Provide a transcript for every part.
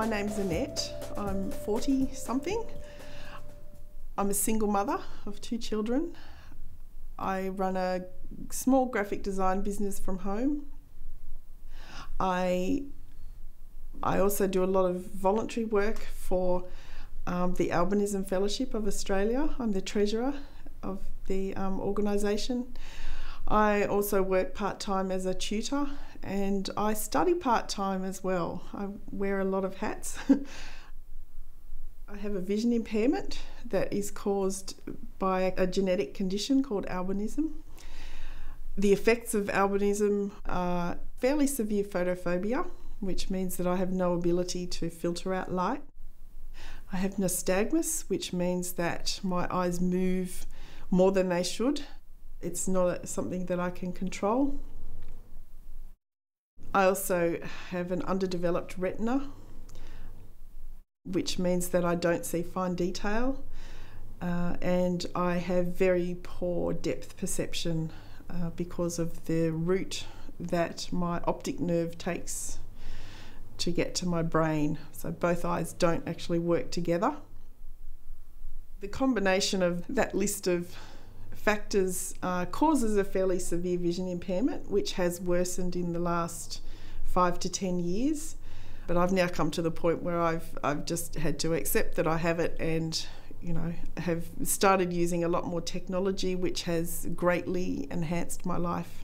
My name's Annette. I'm 40-something. I'm a single mother of 2 children. I run a small graphic design business from home. I also do a lot of voluntary work for the Albinism Fellowship of Australia. I'm the treasurer of the organisation. I also work part-time as a tutor, and I study part-time as well. I wear a lot of hats. I have a vision impairment that is caused by a genetic condition called albinism. The effects of albinism are fairly severe photophobia, which means that I have no ability to filter out light. I have nystagmus, which means that my eyes move more than they should. It's not something that I can control. I also have an underdeveloped retina, which means that I don't see fine detail, and I have very poor depth perception because of the route that my optic nerve takes to get to my brain. So both eyes don't actually work together. The combination of that list of factors causes a fairly severe vision impairment, which has worsened in the last 5 to 10 years. But I've now come to the point where I've just had to accept that I have it, and have started using a lot more technology, which has greatly enhanced my life.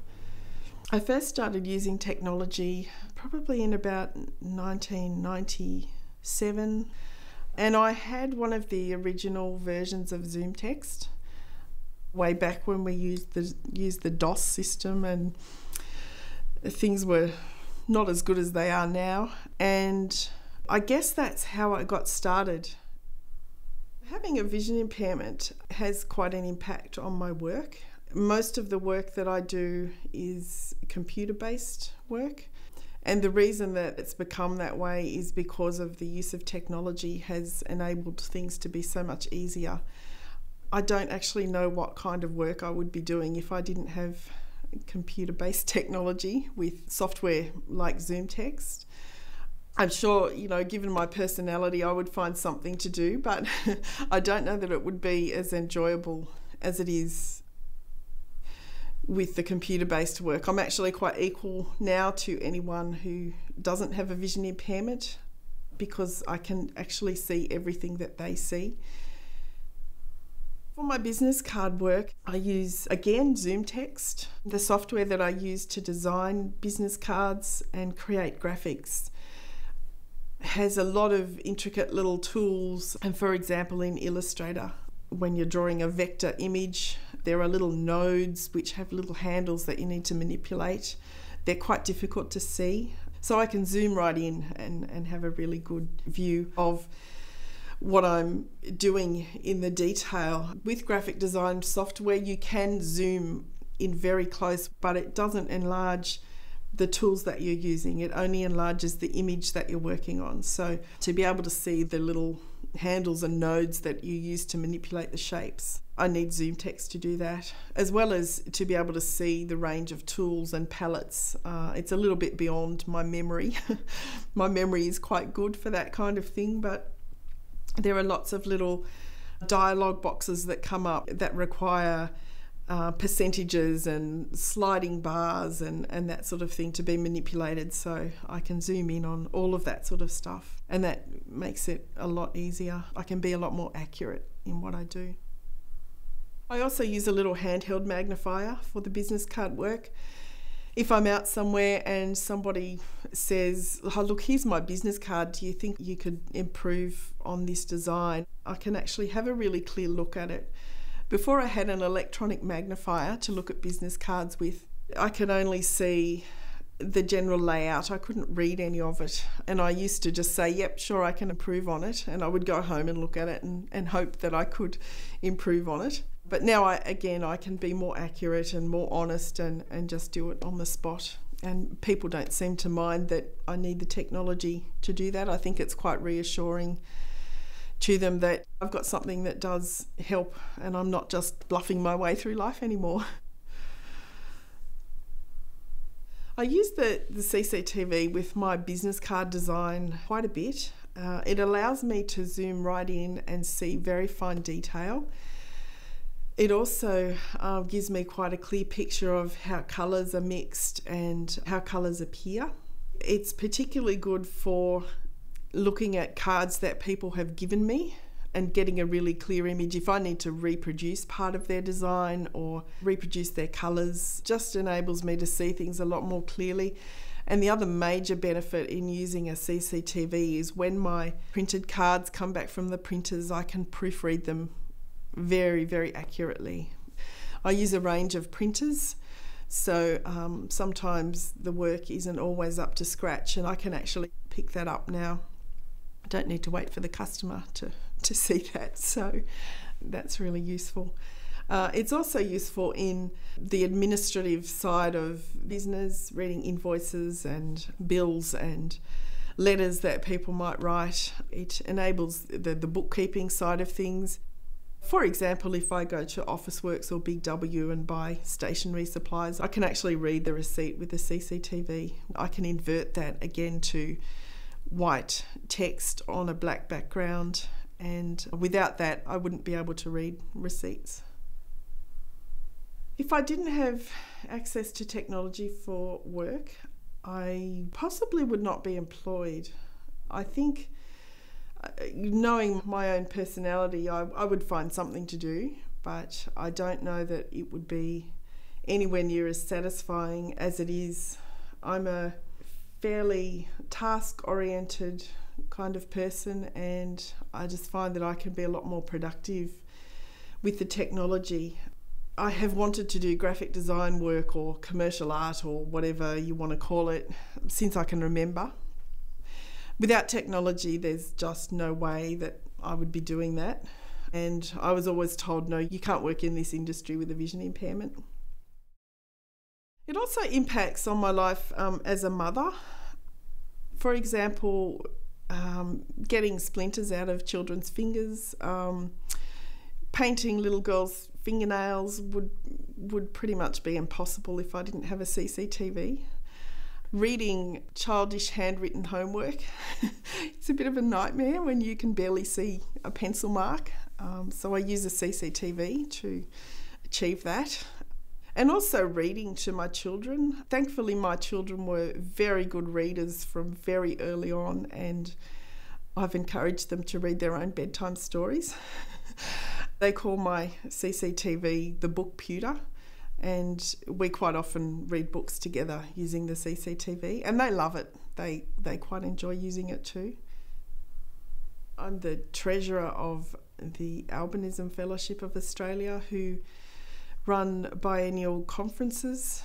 I first started using technology probably in about 1997, and I had one of the original versions of Zoom Text way back when we used the DOS system, and things were not as good as they are now. And I guess that's how I got started. Having a vision impairment has quite an impact on my work. Most of the work that I do is computer-based work, and the reason that it's become that way is because of the use of technology has enabled things to be so much easier. I don't actually know what kind of work I would be doing if I didn't have computer-based technology with software like Zoom Text. I'm sure, given my personality, I would find something to do, but I don't know that it would be as enjoyable as it is with the computer-based work. I'm actually quite equal now to anyone who doesn't have a vision impairment because I can actually see everything that they see. For my business card work, I use, again, Zoom Text, the software that I use to design business cards and create graphics. Has a lot of intricate little tools, and for example in Illustrator, when you're drawing a vector image, there are little nodes which have little handles that you need to manipulate. They're quite difficult to see, so I can zoom right in and have a really good view of what I'm doing in the detail. With graphic design software, you can zoom in very close, but it doesn't enlarge the tools that you're using. It only enlarges the image that you're working on. So to be able to see the little handles and nodes that you use to manipulate the shapes, I need Zoom Text to do that, as well as to be able to see the range of tools and palettes. It's a little bit beyond my memory. My memory is quite good for that kind of thing, but there are lots of little dialogue boxes that come up that require percentages and sliding bars and that sort of thing to be manipulated, so I can zoom in on all of that sort of stuff, and that makes it a lot easier. I can be a lot more accurate in what I do. I also use a little handheld magnifier for the business card work. If I'm out somewhere and somebody says, "Oh, look, here's my business card, do you think you could improve on this design?" I can actually have a really clear look at it. Before I had an electronic magnifier to look at business cards with, I could only see the general layout. I couldn't read any of it, and I used to just say, "Yep, sure, I can improve on it," and I would go home and look at it and hope that I could improve on it. But now I can be more accurate and more honest and just do it on the spot. And people don't seem to mind that I need the technology to do that. I think it's quite reassuring to them that I've got something that does help and I'm not just bluffing my way through life anymore. I use the CCTV with my business card design quite a bit. It allows me to zoom right in and see very fine detail. It also gives me quite a clear picture of how colours are mixed and how colours appear. It's particularly good for looking at cards that people have given me and getting a really clear image. If I need to reproduce part of their design or reproduce their colours, just enables me to see things a lot more clearly. And the other major benefit in using a CCTV is when my printed cards come back from the printers, I can proofread them very, very accurately. I use a range of printers, so sometimes the work isn't always up to scratch, and I can actually pick that up now. I don't need to wait for the customer to see that, so that's really useful. It's also useful in the administrative side of business, reading invoices and bills and letters that people might write. It enables the bookkeeping side of things. For example, if I go to Officeworks or Big W and buy stationery supplies, I can actually read the receipt with the CCTV. I can invert that again to white text on a black background, and without that I wouldn't be able to read receipts. If I didn't have access to technology for work, I possibly would not be employed. I think, knowing my own personality, I would find something to do, but I don't know that it would be anywhere near as satisfying as it is. I'm a fairly task-oriented kind of person, and I just find that I can be a lot more productive with the technology. I have wanted to do graphic design work or commercial art or whatever you want to call it since I can remember. Without technology, there's just no way that I would be doing that. And I was always told, no, you can't work in this industry with a vision impairment. It also impacts on my life as a mother. For example, getting splinters out of children's fingers, painting little girls' fingernails would pretty much be impossible if I didn't have a CCTV. Reading childish handwritten homework, it's a bit of a nightmare when you can barely see a pencil mark. So I use a CCTV to achieve that. And also reading to my children. Thankfully, my children were very good readers from very early on, and I've encouraged them to read their own bedtime stories. They call my CCTV the book pewter, and we quite often read books together using the CCTV, and they love it. They quite enjoy using it too. I'm the treasurer of the Albinism Fellowship of Australia, who run biennial conferences.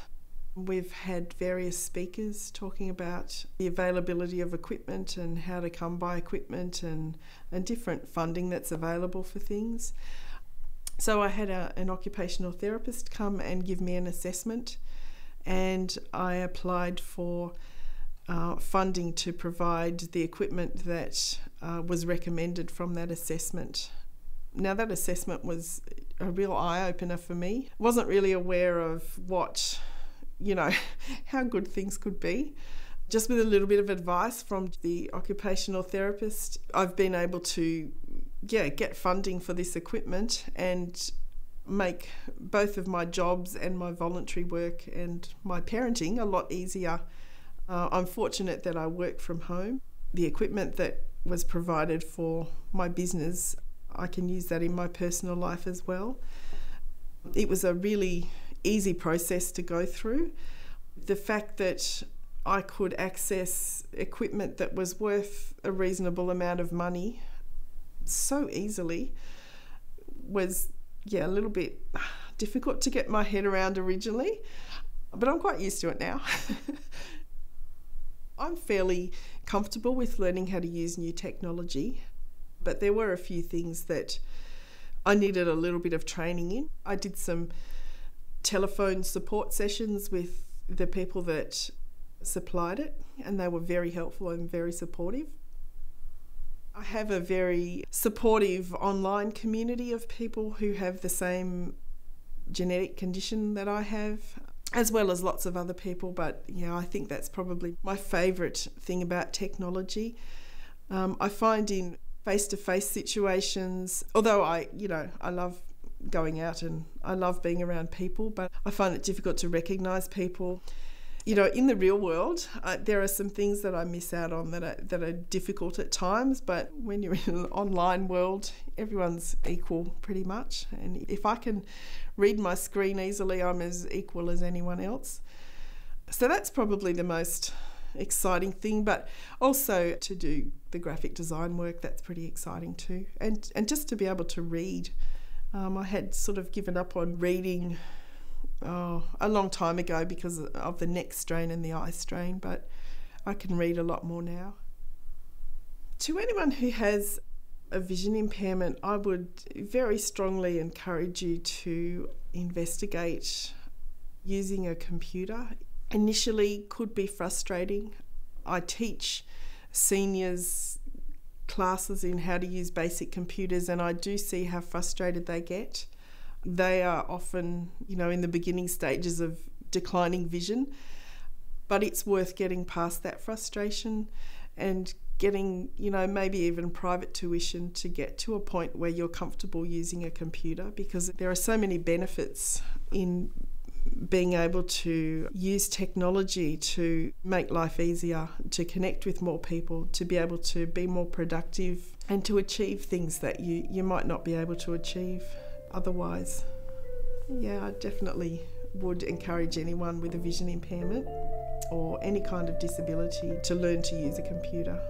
We've had various speakers talking about the availability of equipment and how to come by equipment and different funding that's available for things. So I had an occupational therapist come and give me an assessment, and I applied for funding to provide the equipment that was recommended from that assessment. Now, that assessment was a real eye-opener for me. I wasn't really aware of what, how good things could be. Just with a little bit of advice from the occupational therapist, I've been able to get funding for this equipment and make both of my jobs and my voluntary work and my parenting a lot easier. I'm fortunate that I work from home. The equipment that was provided for my business, I can use that in my personal life as well. It was a really easy process to go through. The fact that I could access equipment that was worth a reasonable amount of money so easily was a little bit difficult to get my head around originally, but I'm quite used to it now. I'm fairly comfortable with learning how to use new technology, but there were a few things that I needed a little bit of training in. I did some telephone support sessions with the people that supplied it, and they were very helpful and very supportive. I have a very supportive online community of people who have the same genetic condition that I have, as well as lots of other people, but I think that's probably my favourite thing about technology. I find in face-to-face situations, although I love going out and I love being around people, but I find it difficult to recognise people. In the real world, there are some things that I miss out on that are difficult at times, but when you're in an online world, everyone's equal pretty much. And if I can read my screen easily, I'm as equal as anyone else. So that's probably the most exciting thing, but also to do the graphic design work, that's pretty exciting too. And just to be able to read. I had sort of given up on reading a long time ago because of the neck strain and the eye strain, but I can read a lot more now. To anyone who has a vision impairment, I would very strongly encourage you to investigate using a computer. Initially could be frustrating. I teach seniors classes in how to use basic computers, and I do see how frustrated they get. They are often, in the beginning stages of declining vision, but it's worth getting past that frustration and getting, maybe even private tuition to get to a point where you're comfortable using a computer, because there are so many benefits in being able to use technology to make life easier, to connect with more people, to be able to be more productive and to achieve things that you might not be able to achieve otherwise. Yeah, I definitely would encourage anyone with a vision impairment or any kind of disability to learn to use a computer.